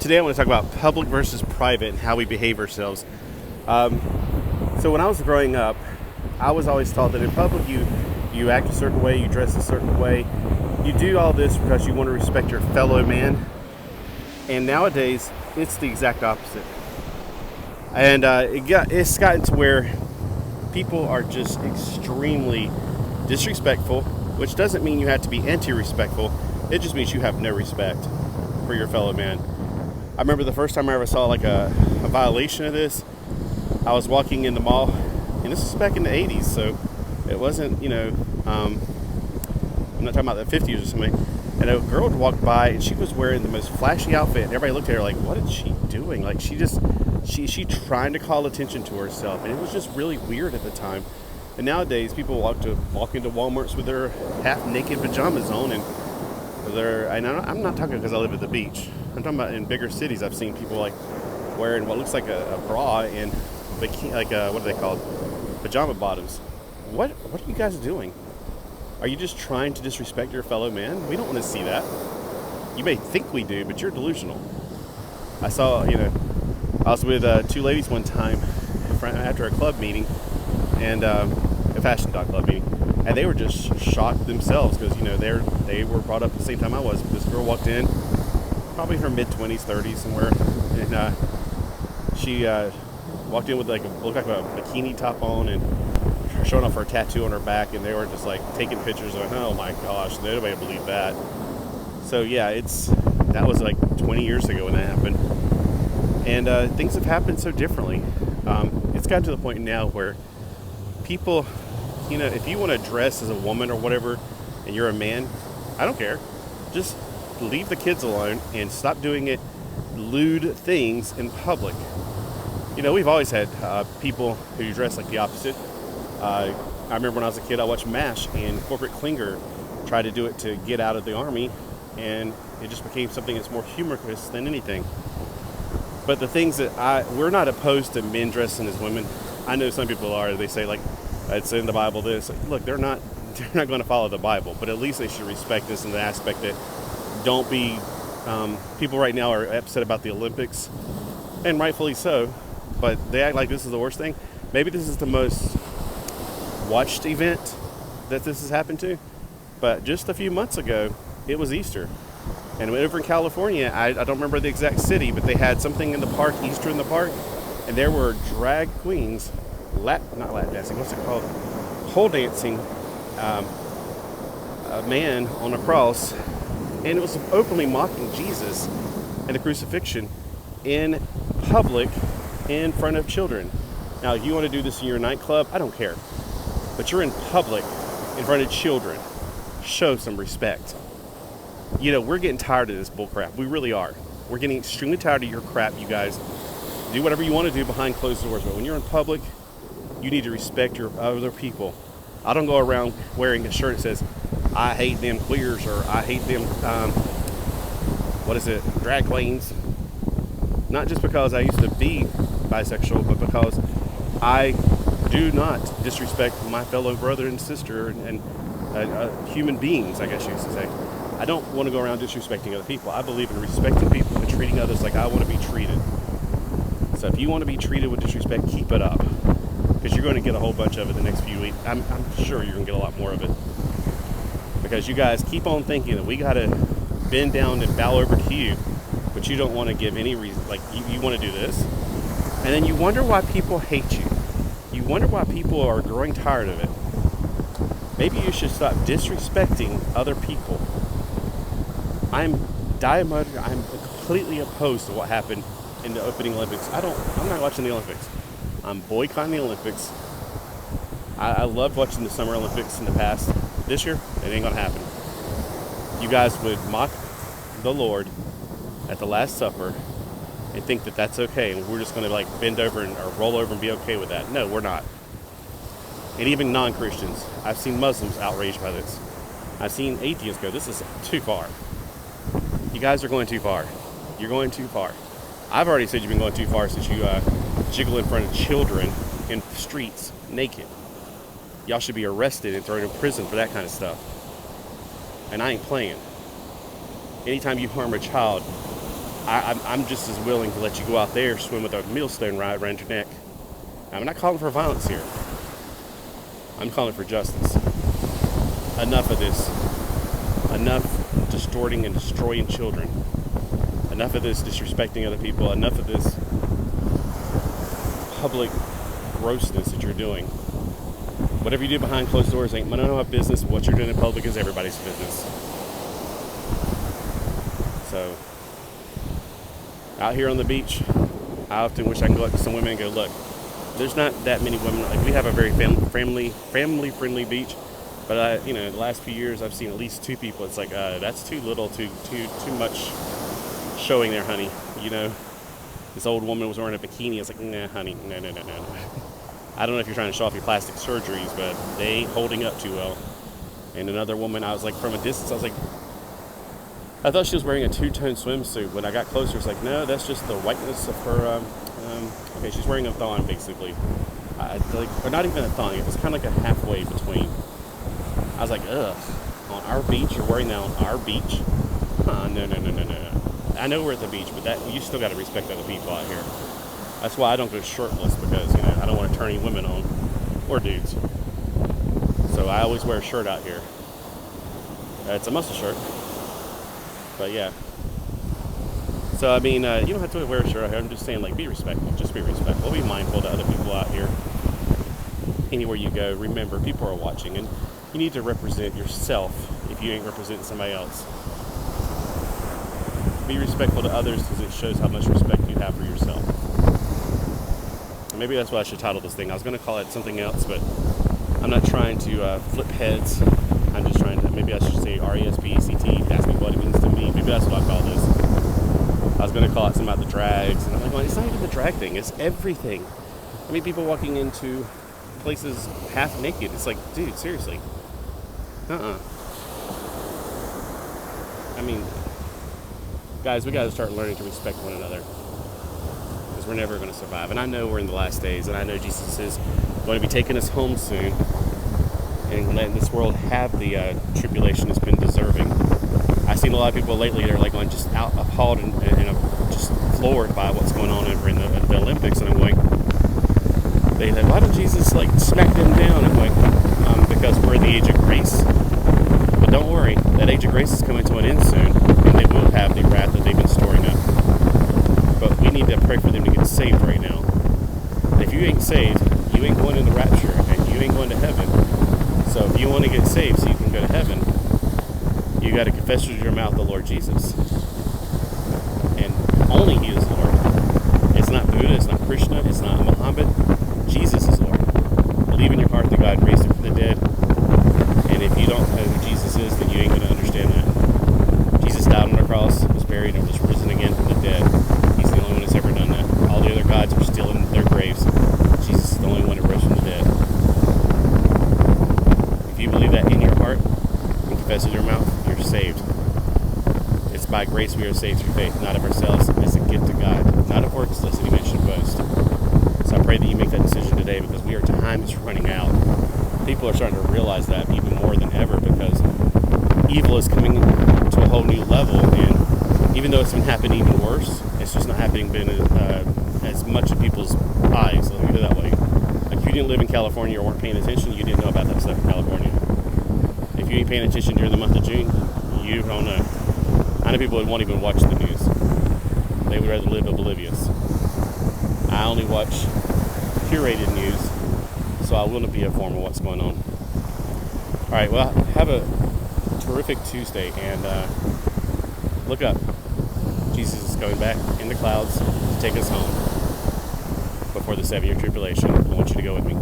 Today I want to talk about public versus private and how we behave ourselves. So when I was growing up, I was always taught that in public you act a certain way, you dress a certain way. You do all this because you want to respect your fellow man. And nowadays, it's the exact opposite. And it's gotten to where people are just extremely disrespectful, which doesn't mean you have to be anti-respectful. It just means you have no respect for your fellow man. I remember the first time I ever saw like a violation of this. I was walking in the mall, and this was back in the 80s, so it wasn't, I'm not talking about the 50s or something. And a girl walked by, and she was wearing the most flashy outfit, and everybody looked at her like, what is she doing? Like, she trying to call attention to herself, and it was just really weird at the time. And nowadays, people walk into Walmarts with their half-naked pajamas on, and I'm not talking because I live at the beach. I'm talking about in bigger cities. I've seen people like wearing what looks like a bra and bikini, what are they called? Pajama bottoms. What are you guys doing? Are you just trying to disrespect your fellow man? We don't want to see that. You may think we do, but you're delusional. I was with two ladies one time after a club meeting, and a fashion dog club meeting, and they were just shocked themselves because they were brought up at the same time I was. This girl walked in, probably her mid-20s, 30s somewhere, and she walked in with looked like a bikini top on and showing off her tattoo on her back, and they were just like taking pictures of, oh my gosh, nobody would believe that. So yeah, that was like 20 years ago when that happened, and things have happened so differently. It's gotten to the point now where people, if you want to dress as a woman or whatever, and you're a man, I don't care. Just leave the kids alone and stop doing lewd things in public. We've always had people who dress like the opposite. I remember when I was a kid, I watched MASH, and Corporal Klinger tried to do it to get out of the army, and it just became something that's more humorous than anything. But the things that we're not opposed to men dressing as women. I know some people are. They say like it's in the Bible. This, look, they're not going to follow the Bible, but at least they should respect this in the aspect that don't be. People right now are upset about the Olympics, and rightfully so. But they act like this is the worst thing. Maybe this is the most watched event that this has happened to. But just a few months ago, it was Easter. And over in California, I don't remember the exact city, but they had something in the park, Easter in the park. And there were drag queens, not lap dancing, what's it called? Pole dancing, a man on a cross. And it was openly mocking Jesus and the crucifixion in public in front of children. Now, if you want to do this in your nightclub, I don't care. But you're in public in front of children. Show some respect. We're getting tired of this bullcrap. We really are. We're getting extremely tired of your crap, you guys. Do whatever you want to do behind closed doors, but when you're in public, you need to respect your other people. I don't go around wearing a shirt that says, I hate them queers, or I hate them, drag queens. Not just because I used to be bisexual, but because I do not disrespect my fellow brother and sister and human beings, I guess you used to say. I don't want to go around disrespecting other people. I believe in respecting people and treating others like I want to be treated. So if you want to be treated with disrespect, keep it up, because you're going to get a whole bunch of it the next few weeks. I'm sure you're going to get a lot more of it, because you guys keep on thinking that we got to bend down and bow over to you, but you don't want to give any reason. Like, you want to do this, and then you wonder why people hate you. You wonder why people are growing tired of it. Maybe you should stop disrespecting other people. I'm completely opposed to what happened in the opening Olympics. I'm not watching the Olympics. I'm boycotting the Olympics. I loved watching the Summer Olympics in the past. This year, it ain't gonna happen. You guys would mock the Lord at the Last Supper and think that that's okay, and we're just gonna bend over or roll over and be okay with that. No, we're not. And even non-Christians. I've seen Muslims outraged by this. I've seen atheists go, this is too far. You guys are going too far. You're going too far. I've already said you've been going too far since you jiggle in front of children in the streets naked. Y'all should be arrested and thrown in prison for that kind of stuff. And I ain't playing. Anytime you harm a child, I'm just as willing to let you go out there, swim with a millstone right around your neck. I'm not calling for violence here. I'm calling for justice. Enough of this. Enough distorting and destroying children. Enough of this disrespecting other people. Enough of this public grossness that you're doing. Whatever you do behind closed doors ain't none of my business. What you're doing in public is everybody's business. So, out here on the beach, I often wish I could go up to some women and go, look, there's not that many women. Like, we have a very family-friendly beach, but the last few years I've seen at least 2 people. It's like that's too little, too much showing there, honey. This old woman was wearing a bikini. It's like, nah, honey, no. I don't know if you're trying to show off your plastic surgeries, but they ain't holding up too well. And another woman, I was like, from a distance, I thought she was wearing a 2-tone swimsuit. When I got closer, it's like, no, that's just the whiteness of her. Okay, she's wearing a thong, basically. Or not even a thong. It was kind of like a halfway between. I was like, ugh, on our beach? You're wearing that on our beach? No. I know we're at the beach, but you still got to respect other people out here. That's why I don't go shirtless, because I don't want to turn any women on, or dudes. So I always wear a shirt out here. It's a muscle shirt, but yeah. So you don't have to wear a shirt out here. I'm just saying, be respectful. Just be respectful. Be mindful to other people out here. Anywhere you go, remember, people are watching, and you need to represent yourself if you ain't representing somebody else. Be respectful to others, because it shows how much respect you have for yourself. And maybe that's what I should title this thing. I was going to call it something else, but I'm not trying to flip heads. I'm just trying to, maybe I should say R.E.S.P.E.C.T. Ask me what it means to me. Maybe that's what I'll call this. I was going to call it something about the drags, and I'm like, well, it's not even the drag thing. It's everything. People walking into places half naked. It's like, dude, seriously. Guys, we got to start learning to respect one another, because we're never going to survive. And I know we're in the last days, and I know Jesus is going to be taking us home soon and letting this world have the tribulation it's been deserving. I've seen a lot of people lately, they're going just out appalled and just floored by what's going on over in the Olympics, and I'm going, they're like, why don't Jesus smack them down? I'm going, because we're in the age of grace. But don't worry, that age of grace is coming to an end soon, and they will have the wrath that they've been storing up. But we need to pray for them to get saved right now. And if you ain't saved, you ain't going in the rapture, and you ain't going to heaven. So if you want to get saved so you can go to heaven, you got to confess with your mouth the Lord Jesus. And only He is Lord. It's not Buddha, it's not Krishna, it's not Muhammad. Jesus is Lord. Believe in your heart that God raised Him from the dead. And if you don't know who Jesus is, then you ain't going to understand that. Jesus died on the cross, was buried, and was risen again from the dead. He's the only one that's ever done that. All the other gods are still in their graves. Jesus is the only one that rose from the dead. If you believe that in your heart and confess with your mouth, you're saved. It's by grace we are saved through faith, not of ourselves. It's a gift of God, not of works, lest any man should boast. So I pray that you make that decision today, because time is running out. People are starting to realize that even more than ever, because evil is coming to a whole new level, and even though it's been happening even worse, it's just not happening as much in people's eyes. Let me put it that way. Like, if you didn't live in California or weren't paying attention, you didn't know about that stuff in California. If you ain't paying attention during the month of June, you don't know. I know people that won't even watch the news. They would rather live oblivious. I only watch curated news, so I will not be informed of what's going on. Alright, well, have a terrific Tuesday, and look up. Jesus is coming back in the clouds to take us home before the 7-year tribulation. I want you to go with me.